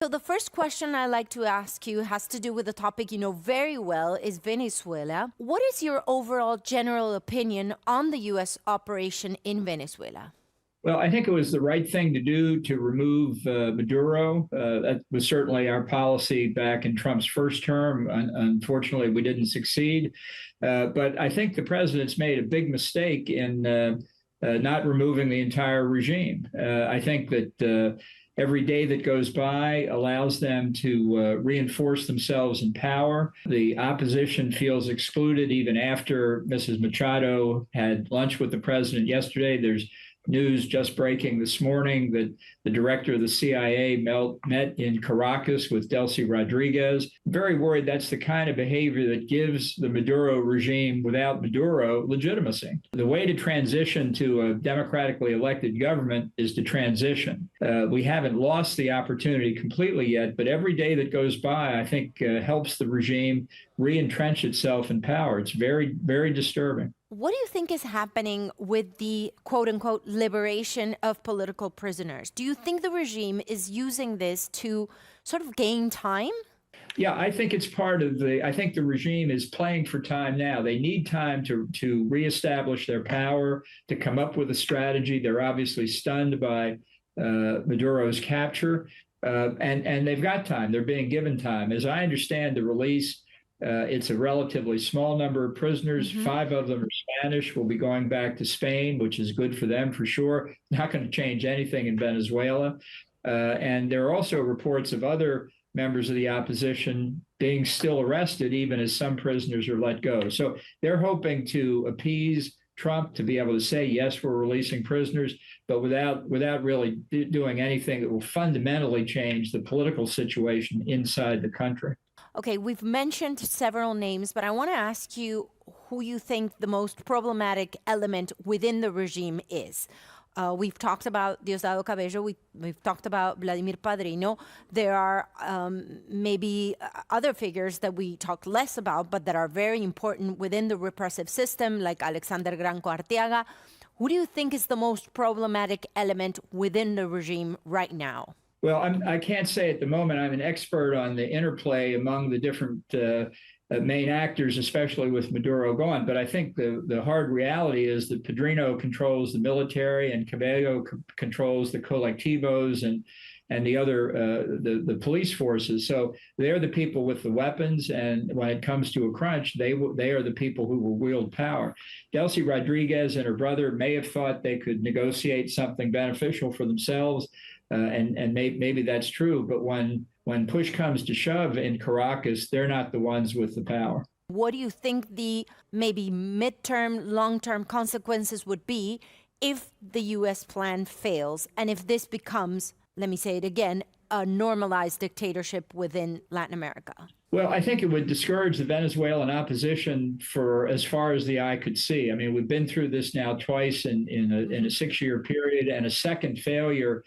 So the first question I like to ask you has to do with a topic you know very well, is Venezuela. What is your overall general opinion on the U.S. operation in Venezuela? Well, I think it was the right thing to do to remove Maduro. That was certainly our policy back in Trump's first term. Unfortunately, we didn't succeed. But I think the president's made a big mistake in not removing the entire regime. I think that every day that goes by allows them to reinforce themselves in power. The opposition feels excluded even after Mrs. Machado had lunch with the president yesterday. There's news just breaking this morning that the director of the CIA met in Caracas with Delcy Rodriguez. Very worried that's the kind of behavior that gives the Maduro regime, without Maduro, legitimacy. The way to transition to a democratically elected government is to transition. We haven't lost the opportunity completely yet, but every day that goes by, I think, helps the regime re-entrench itself in power. It's very, very disturbing. What do you think is happening with the quote unquote liberation of political prisoners? Do you think the regime is using this to sort of gain time? Yeah, I think it's part of I think the regime is playing for time now. They need time to reestablish their power, to come up with a strategy. They're obviously stunned by Maduro's capture, and they've got time. They're being given time. As I understand the release, it's a relatively small number of prisoners. Mm-hmm. 5 of them are Spanish, will be going back to Spain, which is good for them for sure. Not going to change anything in Venezuela. And there are also reports of other members of the opposition being still arrested, even as some prisoners are let go. So they're hoping to appease Trump to be able to say, yes, we're releasing prisoners, but without really doing anything that will fundamentally change the political situation inside the country. Okay, we've mentioned several names, but I want to ask you who you think the most problematic element within the regime is. We've talked about Diosdado Cabello. We've talked about Vladimir Padrino. There are maybe other figures that we talk less about, but that are very important within the repressive system, like Alexander Granco Arteaga. Who do you think is the most problematic element within the regime right now? Well, I can't say at the moment. I'm an expert on the interplay among the different main actors, especially with Maduro gone. But I think the hard reality is that Padrino controls the military and Cabello controls the colectivos and the other the police forces. So they're the people with the weapons, and when it comes to a crunch, they are the people who will wield power. Delcy Rodriguez and her brother may have thought they could negotiate something beneficial for themselves. And maybe that's true, but when push comes to shove in Caracas, they're not the ones with the power. What do you think the maybe midterm, long-term consequences would be if the U.S. plan fails and if this becomes, let me say it again, a normalized dictatorship within Latin America? Well, I think it would discourage the Venezuelan opposition for as far as the eye could see. I mean, we've been through this now twice in a 6-year period, and a second failure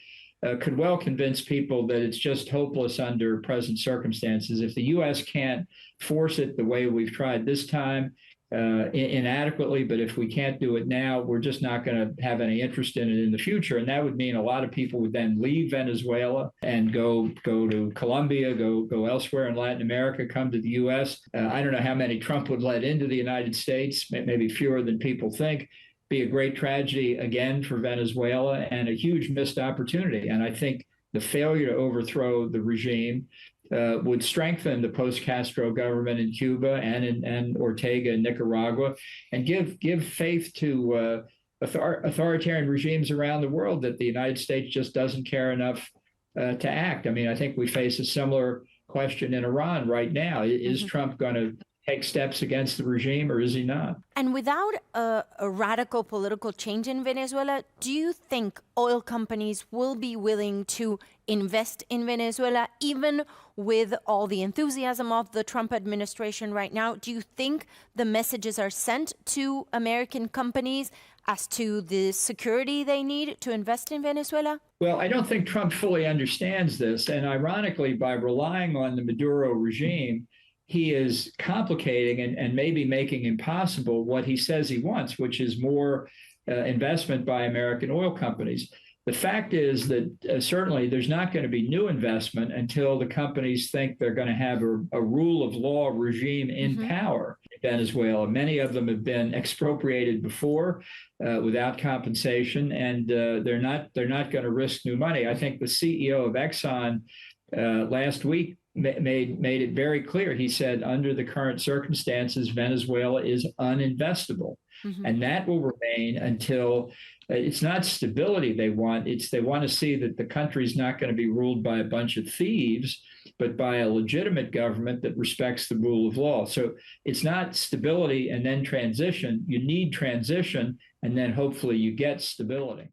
could well convince people that it's just hopeless under present circumstances. If the U.S. can't force it the way we've tried this time, inadequately, but if we can't do it now, we're just not going to have any interest in it in the future. And that would mean a lot of people would then leave Venezuela and go to Colombia, go elsewhere in Latin America, come to the U.S. I don't know how many Trump would let into the United States, maybe fewer than people think. Be a great tragedy again for Venezuela and a huge missed opportunity. And I think the failure to overthrow the regime would strengthen the post-Castro government in Cuba and Ortega in Nicaragua, and give faith to authoritarian regimes around the world that the United States just doesn't care enough to act. I mean, I think we face a similar question in Iran right now. Is Trump going to take steps against the regime, or is he not? And without a radical political change in Venezuela, do you think oil companies will be willing to invest in Venezuela, even with all the enthusiasm of the Trump administration right now? Do you think the messages are sent to American companies as to the security they need to invest in Venezuela? Well, I don't think Trump fully understands this. And ironically, by relying on the Maduro regime, he is complicating and maybe making impossible what he says he wants, which is more investment by American oil companies. The fact is that certainly there's not going to be new investment until the companies think they're going to have a rule of law regime in power in Venezuela. Many of them have been expropriated before without compensation, and they're not going to risk new money. I think the CEO of Exxon last week made it very clear. He said, under the current circumstances, Venezuela is uninvestable. And that will remain until it's not stability they want. They want to see that the country's not going to be ruled by a bunch of thieves, but by a legitimate government that respects the rule of law. So it's not stability and then transition. You need transition, and then hopefully you get stability.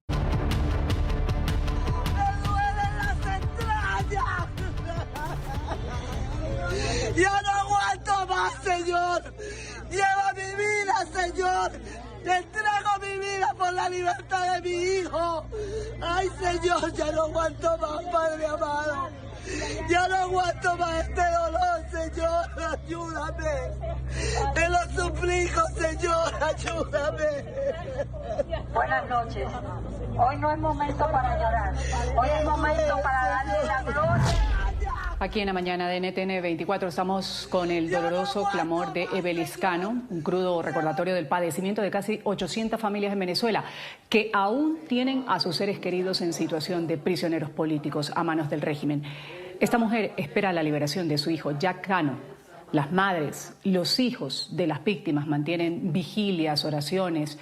¡Ya no aguanto más, Señor! ¡Lleva mi vida, Señor! ¡Te entrego mi vida por la libertad de mi hijo! ¡Ay, Señor, ya no aguanto más, Padre amado! ¡Ya no aguanto más este dolor, Señor! ¡Ayúdame! ¡Te lo suplico, Señor! ¡Ayúdame! Buenas noches. Hoy no es momento para llorar. Hoy es momento para darle la gloria. Aquí en la mañana de NTN 24 estamos con el doloroso clamor de Evelis Cano, un crudo recordatorio del padecimiento de casi 800 familias en Venezuela que aún tienen a sus seres queridos en situación de prisioneros políticos a manos del régimen. Esta mujer espera la liberación de su hijo, Jack Cano. Las madres, los hijos de las víctimas mantienen vigilias, oraciones,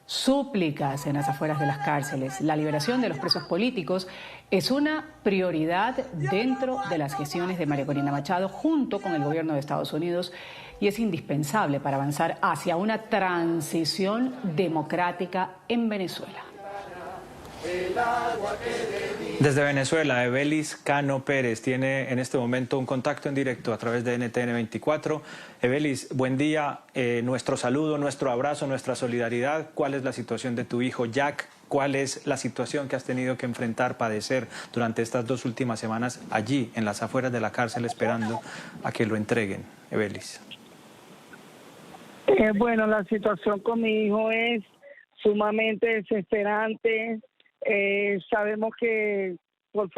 súplicas en las afueras de las cárceles. La liberación de los presos políticos es una prioridad dentro de las gestiones de María Corina Machado junto con el gobierno de Estados Unidos y es indispensable para avanzar hacia una transición democrática en Venezuela. Desde Venezuela, Evelis Cano Pérez tiene en este momento un contacto en directo a través de NTN 24. Evelis, buen día. Nuestro saludo, nuestro abrazo, nuestra solidaridad. ¿Cuál es la situación de tu hijo Jack? ¿Cuál es la situación que has tenido que enfrentar, padecer durante estas 2 últimas semanas allí, en las afueras de la cárcel, esperando a que lo entreguen, Evelis? Bueno, la situación con mi hijo es sumamente desesperante. Sabemos que por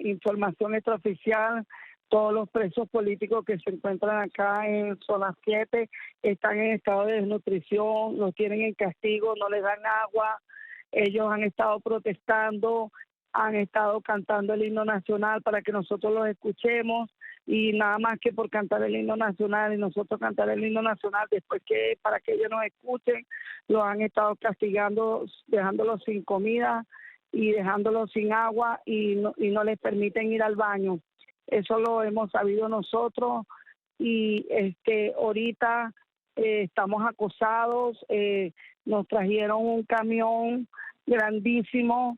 información extraoficial, todos los presos políticos que se encuentran acá en zona 7 están en estado de desnutrición, los tienen en castigo, no les dan agua. Ellos han estado protestando, han estado cantando el himno nacional para que nosotros los escuchemos y nada más que por cantar el himno nacional y nosotros cantar el himno nacional después que para que ellos nos escuchen, los han estado castigando, dejándolos sin comida y dejándolos sin agua y no les permiten ir al baño. Eso lo hemos sabido nosotros y ahorita estamos acosados, nos trajeron un camión grandísimo,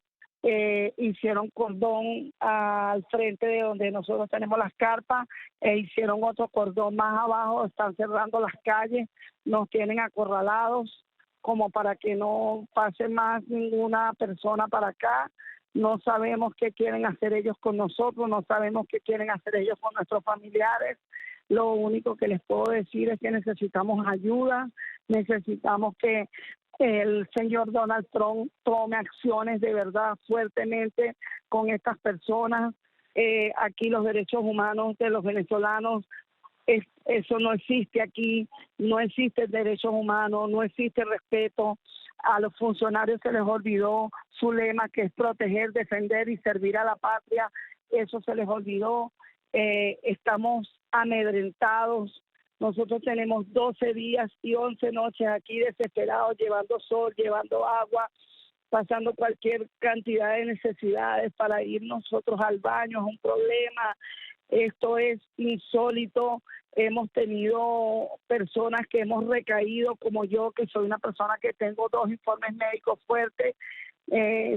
hicieron cordón al frente de donde nosotros tenemos las carpas, hicieron otro cordón más abajo, están cerrando las calles, nos tienen acorralados como para que no pase más ninguna persona para acá. No sabemos qué quieren hacer ellos con nosotros, no sabemos qué quieren hacer ellos con nuestros familiares. Lo único que les puedo decir es que necesitamos ayuda, necesitamos que el señor Donald Trump tome acciones de verdad fuertemente con estas personas. Aquí los derechos humanos de los venezolanos, eso no existe aquí, no existe derechos humanos, no existe respeto. A los funcionarios se les olvidó su lema, que es proteger, defender y servir a la patria. Eso se les olvidó. Estamos amedrentados. Nosotros tenemos 12 días y 11 noches aquí desesperados, llevando sol, llevando agua, pasando cualquier cantidad de necesidades para ir nosotros al baño. Es un problema. Esto es insólito. Hemos tenido personas que hemos recaído, como yo, que soy una persona que tengo 2 informes médicos fuertes.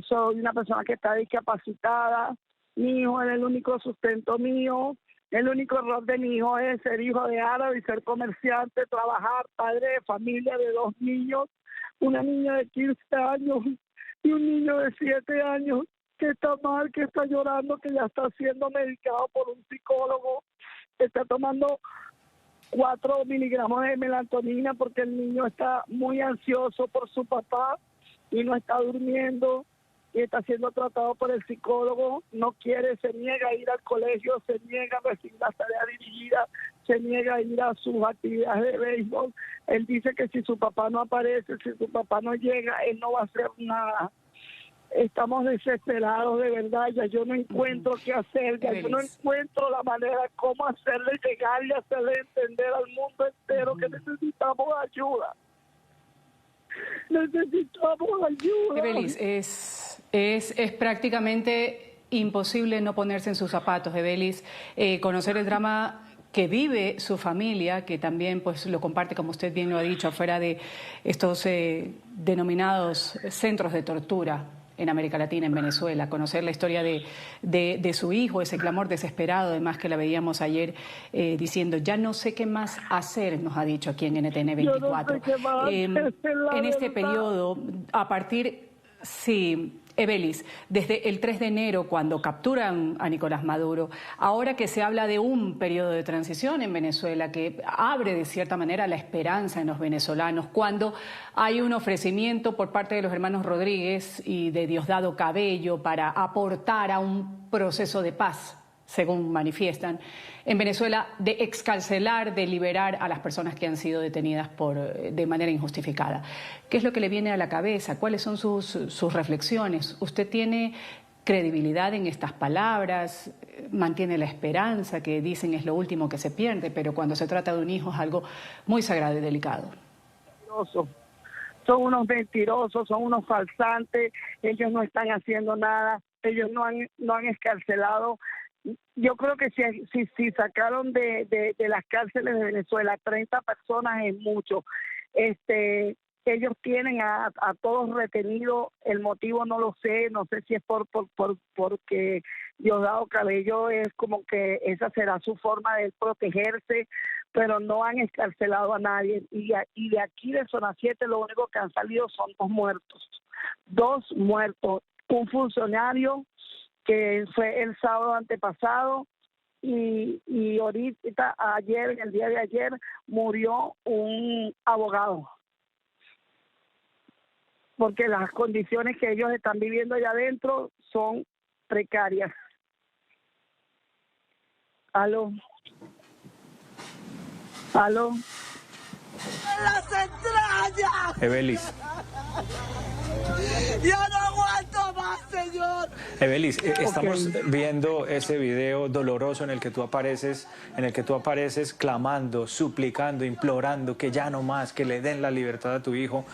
Soy una persona que está discapacitada. Mi hijo es el único sustento mío. El único error de mi hijo es ser hijo de árabe y ser comerciante, trabajar, padre de familia de 2 niños, una niña de 15 años y un niño de 7 años que está mal, que está llorando, que ya está siendo medicado por un psicólogo, está tomando 4 miligramos de melatonina porque el niño está muy ansioso por su papá y no está durmiendo. y está siendo tratado por el psicólogo, no quiere, se niega a ir al colegio, se niega a recibir las tareas dirigidas, se niega a ir a sus actividades de béisbol. Él dice que si su papá no aparece, si su papá no llega, él no va a hacer nada. Estamos desesperados, de verdad, ya yo no encuentro qué hacer, ya yo no encuentro la manera cómo hacerle llegar y hacerle entender al mundo entero que necesitamos ayuda. Necesitamos ayuda. Evelis, es prácticamente imposible no ponerse en sus zapatos, Evelis, conocer el drama que vive su familia, que también pues lo comparte, como usted bien lo ha dicho, afuera de estos denominados centros de tortura en América Latina, en Venezuela, conocer la historia de su hijo, ese clamor desesperado, además que la veíamos ayer diciendo, ya no sé qué más hacer, nos ha dicho aquí en NTN 24. Yo no sé qué más hacer, en este verdad. periodo, a partir, sí, Evelis, desde el 3 de enero, cuando capturan a Nicolás Maduro, ahora que se habla de un periodo de transición en Venezuela que abre de cierta manera la esperanza en los venezolanos, cuando hay un ofrecimiento por parte de los hermanos Rodríguez y de Diosdado Cabello para aportar a un proceso de paz, según manifiestan, en Venezuela, de excarcelar, de liberar a las personas que han sido detenidas de manera injustificada. ¿Qué es lo que le viene a la cabeza? ¿Cuáles son sus reflexiones? ¿Usted tiene credibilidad en estas palabras? ¿Mantiene la esperanza, que dicen es lo último que se pierde, pero cuando se trata de un hijo es algo muy sagrado y delicado? Son unos mentirosos, son unos falsantes, ellos no están haciendo nada, ellos no han excarcelado. Yo creo que si sacaron de las cárceles de Venezuela 30 personas es mucho. Ellos tienen a todos retenidos, el motivo no lo sé, no sé si es porque Diosdado Cabello es como que esa será su forma de protegerse, pero no han excarcelado a nadie. Y de aquí de Zona 7 lo único que han salido son 2 muertos. 2 muertos, un funcionario que fue el sábado antepasado y ahorita, ayer, el día de ayer, murió un abogado. Porque las condiciones que ellos están viviendo allá adentro son precarias. ¿Aló? ¿Aló? ¡Las entrañas! Evelis. ¡Yo no aguanto más, señor! Evelis, estamos viendo ese video doloroso en el que tú apareces, clamando, suplicando, implorando que ya no más, que le den la libertad a tu hijo.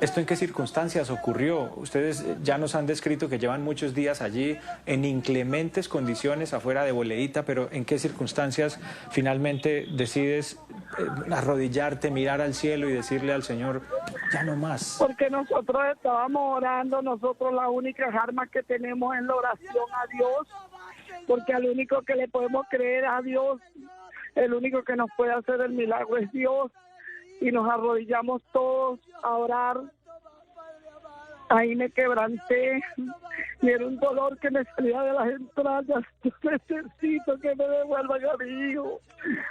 ¿Esto en qué circunstancias ocurrió? Ustedes ya nos han descrito que llevan muchos días allí en inclementes condiciones afuera de Boleíta, pero ¿en qué circunstancias finalmente decides arrodillarte, mirar al cielo y decirle al Señor, ya no más? Porque nosotros estábamos orando, nosotros las únicas armas que tenemos es la oración a Dios, porque al único que le podemos creer es a Dios, el único que nos puede hacer el milagro es Dios, y nos arrodillamos todos a orar. Ahí me quebranté y era un dolor que me salía de las entrañas. Yo necesito que me devuelvan a mi hijo.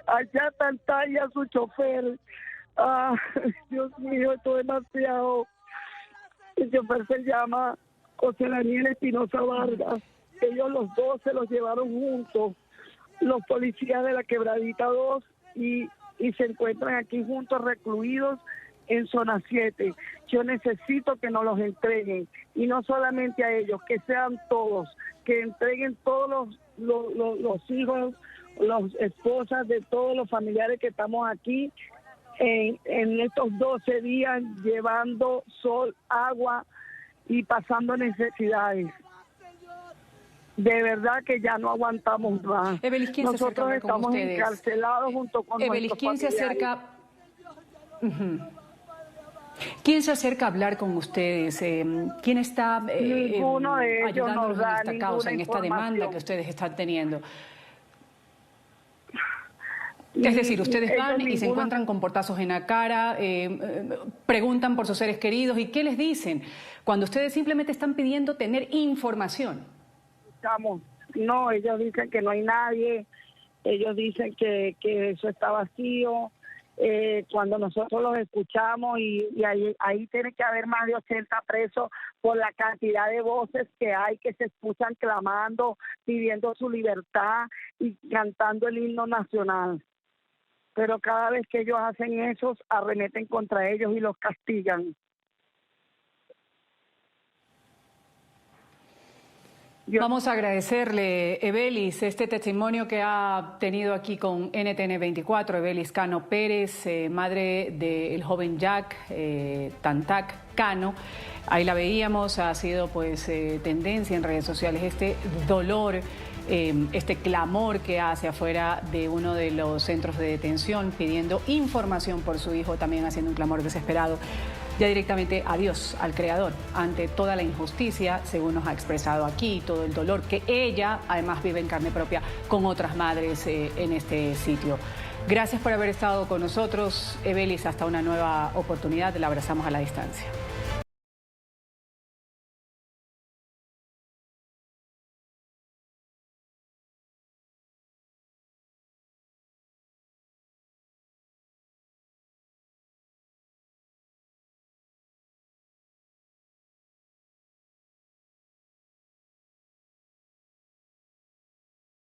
Allá está en Talla su chofer. Dios mío, esto es demasiado. El chofer se llama José Daniel Espinosa Vargas. Ellos los 2 se los llevaron juntos, los policías de la Quebradita 2, y se encuentran aquí juntos, recluidos en Zona 7. Yo necesito que nos los entreguen, y no solamente a ellos, que sean todos, que entreguen todos los hijos, las esposas de todos los familiares que estamos aquí en estos 12 días llevando sol, agua y pasando necesidades. De verdad que ya no aguantamos más. Evelis, ¿quién se acerca a Nosotros hablar con estamos ustedes? encarcelados junto con Evelis, nuestros ¿quién se familiares. acerca? ¿Quién se acerca a hablar con ustedes? ¿Quién está Ninguno de ellos ayudándolos nos en da esta causa, en esta demanda información. que ustedes están teniendo? Es decir, ustedes van y se encuentran con portazos en la cara, preguntan por sus seres queridos, ¿y qué les dicen? Cuando ustedes simplemente están pidiendo tener información. No, ellos dicen que no hay nadie, ellos dicen que eso está vacío, cuando nosotros los escuchamos y ahí tiene que haber más de 80 presos por la cantidad de voces que hay que se escuchan clamando, pidiendo su libertad y cantando el himno nacional. Pero cada vez que ellos hacen eso, arremeten contra ellos y los castigan. Vamos a agradecerle, Evelis, este testimonio que ha tenido aquí con NTN 24, Evelis Cano Pérez, madre del joven Jack Tantac Cano. Ahí la veíamos, ha sido pues tendencia en redes sociales este dolor, este clamor que hace afuera de uno de los centros de detención pidiendo información por su hijo, también haciendo un clamor desesperado. Ya directamente adiós al Creador ante toda la injusticia, según nos ha expresado aquí, todo el dolor que ella además vive en carne propia con otras madres en este sitio. Gracias por haber estado con nosotros, Evelis, hasta una nueva oportunidad, la abrazamos a la distancia.